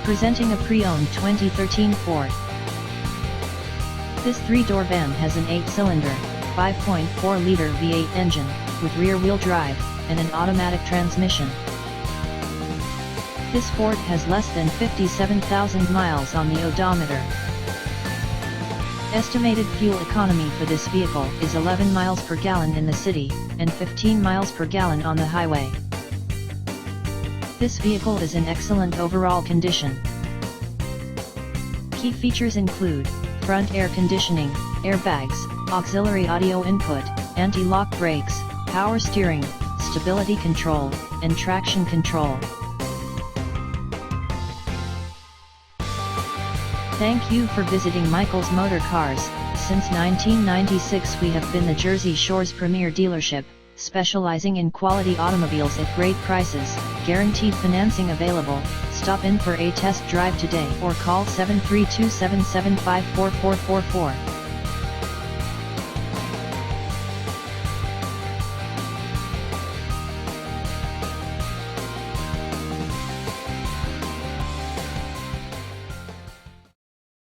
Presenting a pre-owned 2013 Ford. This three-door van has an 8-cylinder, 5.4-liter V8 engine, with rear-wheel drive, and an automatic transmission. This Ford has less than 57,000 miles on the odometer. Estimated fuel economy for this vehicle is 11 miles per gallon in the city, and 15 miles per gallon on the highway. This vehicle is in excellent overall condition. Key features include front air conditioning, airbags, auxiliary audio input, anti-lock brakes, power steering, stability control, and traction control. Thank you for visiting Michael's Motorcars. Since 1996 we have been the Jersey Shore's premier dealership, specializing in quality automobiles at great prices, guaranteed financing available. Stop in for a test drive today or call 732-775-4444.